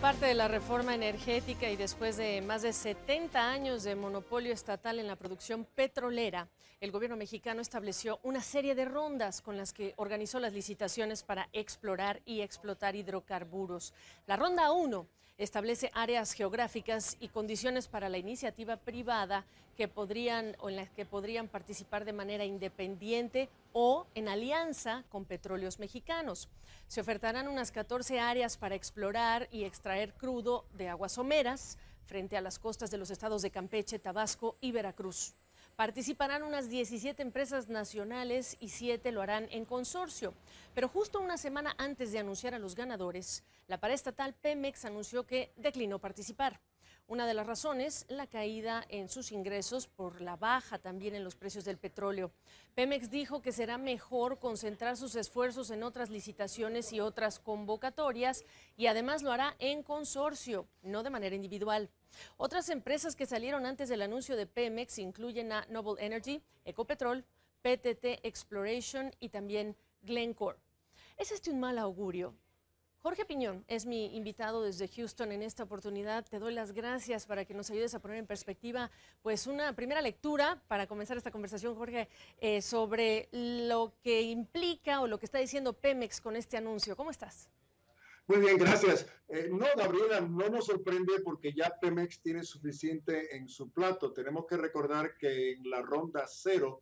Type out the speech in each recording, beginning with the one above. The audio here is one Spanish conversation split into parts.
parte de la reforma energética y después de más de 70 años de monopolio estatal en la producción petrolera, el gobierno mexicano estableció una serie de rondas con las que organizó las licitaciones para explorar y explotar hidrocarburos. La ronda 1 establece áreas geográficas y condiciones para la iniciativa privada en las que podrían participar de manera independiente o en alianza con Petróleos Mexicanos. Se ofertarán unas 14 áreas para explorar y extraer crudo de aguas someras frente a las costas de los estados de Campeche, Tabasco y Veracruz. Participarán unas 17 empresas nacionales y 7 lo harán en consorcio. Pero justo una semana antes de anunciar a los ganadores, la paraestatal Pemex anunció que declinó participar. Una de las razones, la caída en sus ingresos por la baja también en los precios del petróleo. Pemex dijo que será mejor concentrar sus esfuerzos en otras licitaciones y otras convocatorias y además lo hará en consorcio, no de manera individual. Otras empresas que salieron antes del anuncio de Pemex incluyen a Noble Energy, Ecopetrol, PTT Exploration y también Glencore. ¿Es este un mal augurio? Jorge Piñón es mi invitado desde Houston en esta oportunidad. Te doy las gracias para que nos ayudes a poner en perspectiva pues una primera lectura para comenzar esta conversación, Jorge, sobre lo que implica o lo que está diciendo Pemex con este anuncio. ¿Cómo estás? Muy bien, gracias. No, Gabriela, no nos sorprende porque ya Pemex tiene suficiente en su plato. Tenemos que recordar que en la ronda 0,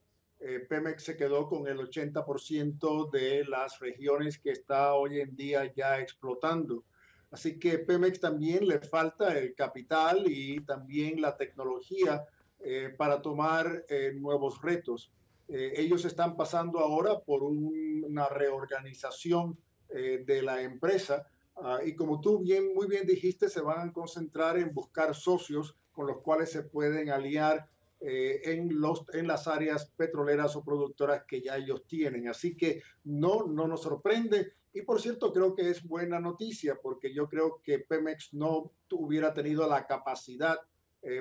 Pemex se quedó con el 80% de las regiones que está hoy en día ya explotando. Así que Pemex también le falta el capital y también la tecnología para tomar nuevos retos. Ellos están pasando ahora por una reorganización de la empresa. Y como tú muy bien dijiste, se van a concentrar en buscar socios con los cuales se pueden aliar en las áreas petroleras o productoras que ya ellos tienen. Así que no nos sorprende. Y por cierto, creo que es buena noticia porque yo creo que Pemex no hubiera tenido la capacidad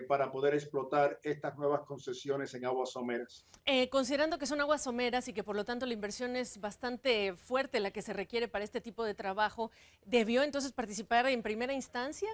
para poder explotar estas nuevas concesiones en aguas someras. Considerando que son aguas someras y que por lo tanto la inversión es bastante fuerte la que se requiere para este tipo de trabajo, ¿debió entonces participar en primera instancia?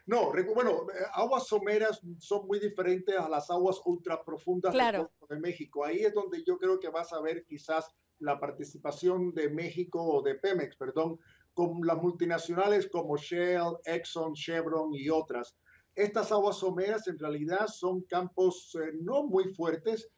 No, bueno, aguas someras son muy diferentes a las aguas ultraprofundas del Claro. Golfo de México. Ahí es donde yo creo que vas a ver quizás la participación de México o de Pemex, perdón, con las multinacionales como Shell, Exxon, Chevron y otras. Estas aguas someras en realidad son campos no muy fuertes.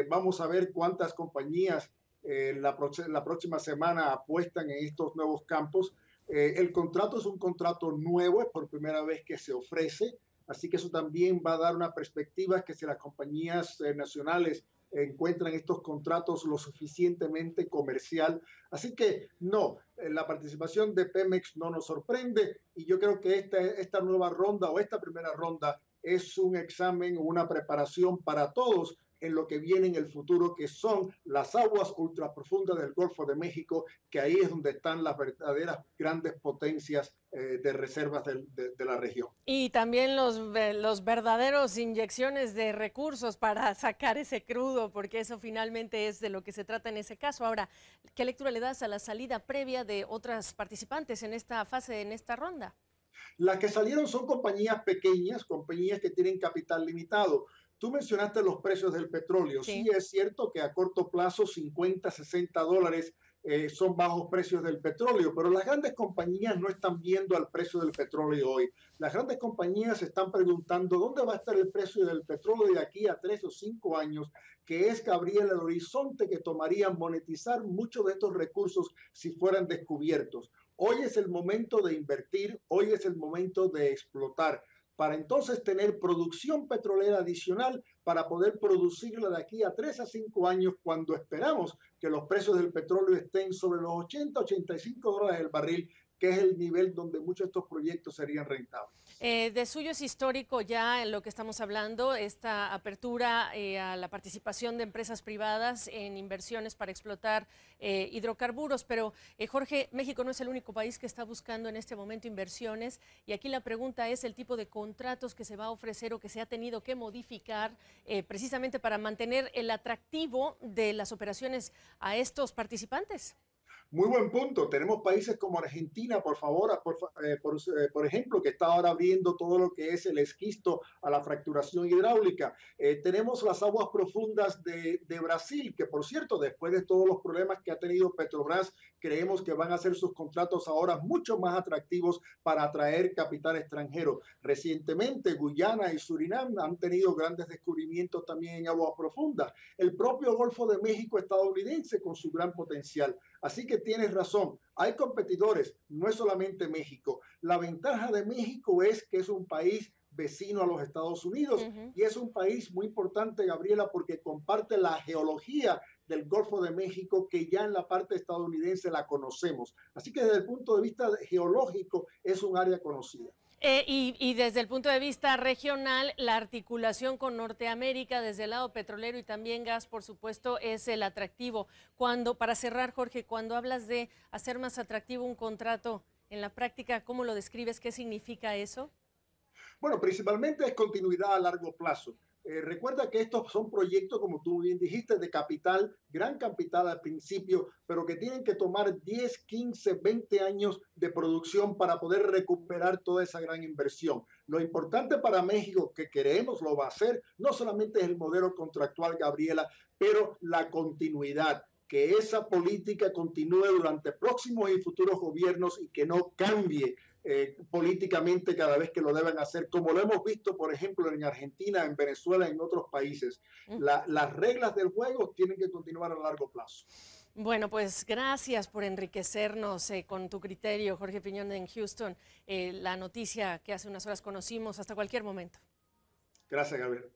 Vamos a ver cuántas compañías la próxima semana apuestan en estos nuevos campos. El contrato es un contrato nuevo, es por primera vez que se ofrece, así que eso también va a dar una perspectiva que si las compañías nacionales encuentran estos contratos lo suficientemente comercial. Así que no, la participación de Pemex no nos sorprende y yo creo que esta nueva ronda o esta primera ronda es un examen o una preparación para todos en lo que viene en el futuro, que son las aguas ultraprofundas del Golfo de México, que ahí es donde están las verdaderas grandes potencias de reservas de la región. Y también los verdaderos inyecciones de recursos para sacar ese crudo, porque eso finalmente es de lo que se trata en ese caso. Ahora, ¿qué lectura le das a la salida previa de otras participantes en esta fase, en esta ronda? Las que salieron son compañías pequeñas, compañías que tienen capital limitado. Tú mencionaste los precios del petróleo. Sí, Sí. es cierto que a corto plazo 50, $60 son bajos precios del petróleo, pero las grandes compañías no están viendo al precio del petróleo hoy. Las grandes compañías se están preguntando dónde va a estar el precio del petróleo de aquí a 3 o 5 años, que es, Gabriel, el horizonte que tomaría monetizar muchos de estos recursos si fueran descubiertos. Hoy es el momento de invertir, hoy es el momento de explotar, para entonces tener producción petrolera adicional para poder producirla de aquí a 3 a 5 años cuando esperamos que los precios del petróleo estén sobre los 80, $85 el barril, que es el nivel donde muchos de estos proyectos serían rentables. De suyo es histórico ya en lo que estamos hablando, esta apertura a la participación de empresas privadas en inversiones para explotar hidrocarburos, pero Jorge, México no es el único país que está buscando en este momento inversiones y aquí la pregunta es el tipo de contratos que se va a ofrecer o que se ha tenido que modificar precisamente para mantener el atractivo de las operaciones a estos participantes. Muy buen punto. Tenemos países como Argentina, por favor, por ejemplo, que está ahora abriendo todo lo que es el esquisto a la fracturación hidráulica. Tenemos las aguas profundas de Brasil, que por cierto, después de todos los problemas que ha tenido Petrobras, creemos que van a hacer sus contratos ahora mucho más atractivos para atraer capital extranjero. Recientemente, Guyana y Surinam han tenido grandes descubrimientos también en aguas profundas. El propio Golfo de México estadounidense con su gran potencial. Así que tienes razón, hay competidores, no es solamente México. La ventaja de México es que es un país vecino a los Estados Unidos y es un país muy importante, Gabriela, porque comparte la geología del Golfo de México que ya en la parte estadounidense la conocemos. Así que desde el punto de vista geológico es un área conocida. Y desde el punto de vista regional, la articulación con Norteamérica desde el lado petrolero y también gas, por supuesto, es el atractivo. Para cerrar, Jorge, cuando hablas de hacer más atractivo un contrato, en la práctica, ¿cómo lo describes? ¿Qué significa eso? Bueno, principalmente es continuidad a largo plazo. Recuerda que estos son proyectos, como tú bien dijiste, de capital, gran capital al principio, pero que tienen que tomar 10, 15, 20 años de producción para poder recuperar toda esa gran inversión. Lo importante para México, que queremos lo va a hacer, no solamente es el modelo contractual, Gabriela, pero la continuidad, que esa política continúe durante próximos y futuros gobiernos y que no cambie políticamente cada vez que lo deben hacer, como lo hemos visto, por ejemplo, en Argentina, en Venezuela, en otros países. Las reglas del juego tienen que continuar a largo plazo. Bueno, pues gracias por enriquecernos con tu criterio, Jorge Piñón en Houston. La noticia que hace unas horas conocimos, hasta cualquier momento. Gracias, Gabriel.